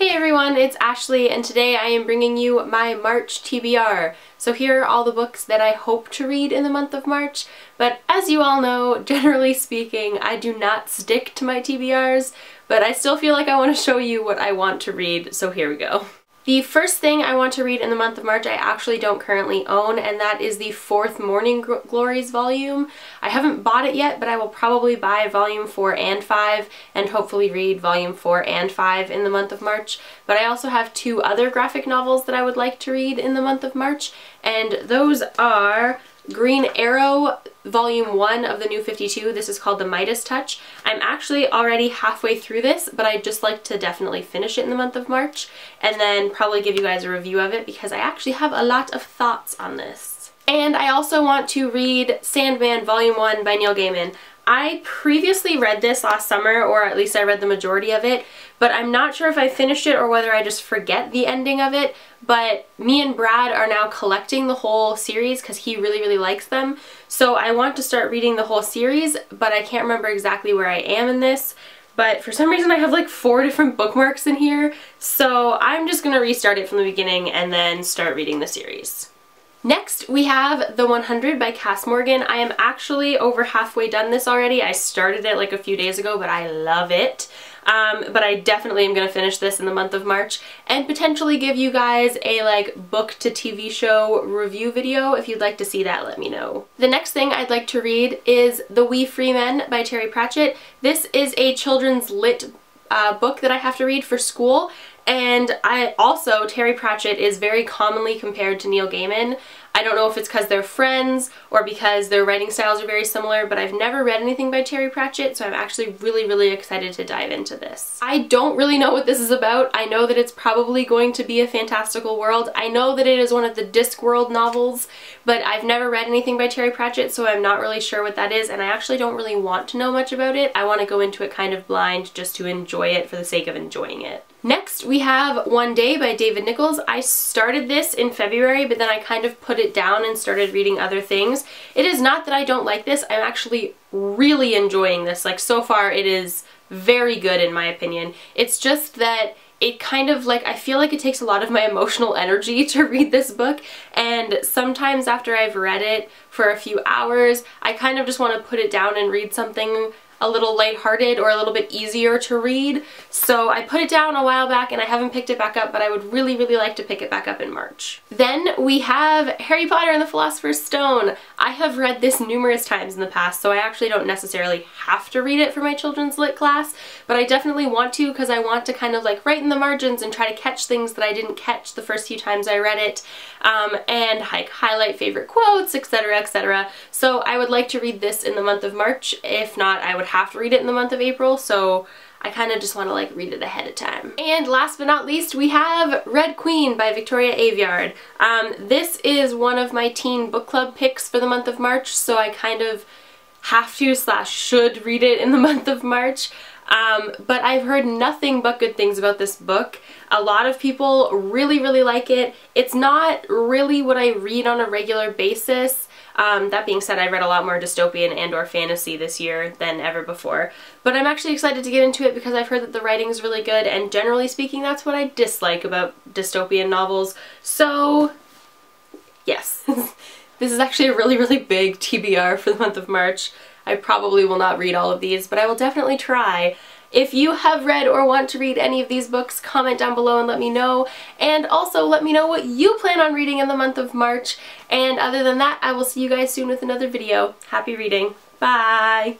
Hey everyone, it's Ashley and today I am bringing you my March TBR. So here are all the books that I hope to read in the month of March, but as you all know, generally speaking, I do not stick to my TBRs, but I still feel like I want to show you what I want to read, so here we go. The first thing I want to read in the month of March I actually don't currently own, and that is the 4th Morning Glories volume. I haven't bought it yet, but I will probably buy volume 4 and 5 and hopefully read volume 4 and 5 in the month of March. But I also have 2 other graphic novels that I would like to read in the month of March, and those are Green Arrow Volume 1 of the New 52. This is called the Midas Touch. I'm actually already halfway through this, but I'd just like to definitely finish it in the month of March and then probably give you guys a review of it because I actually have a lot of thoughts on this. And I also want to read Sandman Volume 1 by Neil Gaiman. I previously read this last summer, or at least I read the majority of it, but I'm not sure if I finished it or whether I just forget the ending of it, but me and Brad are now collecting the whole series because he really likes them. So I want to start reading the whole series, but I can't remember exactly where I am in this. But for some reason I have like 4 different bookmarks in here, so I'm just going to restart it from the beginning and then start reading the series. Next, we have The 100 by Cass Morgan. I am actually over halfway done this already. I started it like a few days ago, but I love it. But I definitely am going to finish this in the month of March and potentially give you guys a like book to TV show review video. If you'd like to see that, let me know. The next thing I'd like to read is The Wee Free Men by Terry Pratchett. This is a children's lit book that I have to read for school. And Terry Pratchett is very commonly compared to Neil Gaiman. I don't know if it's because they're friends or because their writing styles are very similar, but I've never read anything by Terry Pratchett, so I'm actually really excited to dive into this. I don't really know what this is about. I know that it's probably going to be a fantastical world. I know that it is one of the Discworld novels, but I've never read anything by Terry Pratchett, so I'm not really sure what that is, and I actually don't really want to know much about it. I want to go into it kind of blind just to enjoy it for the sake of enjoying it. Next, we have One Day by David Nichols. I started this in February, but then I kind of put it down and started reading other things. It is not that I don't like this. I'm actually really enjoying this. Like, so far it is very good in my opinion. It's just that it kind of like, I feel like it takes a lot of my emotional energy to read this book, and sometimes after I've read it for a few hours, I kind of just want to put it down and read something a little lighthearted or a little bit easier to read. So I put it down a while back and I haven't picked it back up, but I would really like to pick it back up in March. Then we have Harry Potter and the Philosopher's Stone. I have read this numerous times in the past, so I actually don't necessarily have to read it for my children's lit class, but I definitely want to because I want to kind of like write in the margins and try to catch things that I didn't catch the first few times I read it, and like highlight favorite quotes, etc. So I would like to read this in the month of March. If not, I would have to read it in the month of April, so I kind of just want to like read it ahead of time. And last but not least, we have Red Queen by Victoria Aveyard. This is one of my teen book club picks for the month of March, so I kind of have to / should read it in the month of March. But I've heard nothing but good things about this book. A lot of people really like it. It's not really what I read on a regular basis. That being said, I read a lot more dystopian and/or fantasy this year than ever before. But I'm actually excited to get into it because I've heard that the writing is really good, and generally speaking, that's what I dislike about dystopian novels. So, yes. This is actually a really big TBR for the month of March. I probably will not read all of these, but I will definitely try. If you have read or want to read any of these books, comment down below and let me know. And also let me know what you plan on reading in the month of March. And other than that, I will see you guys soon with another video. Happy reading. Bye!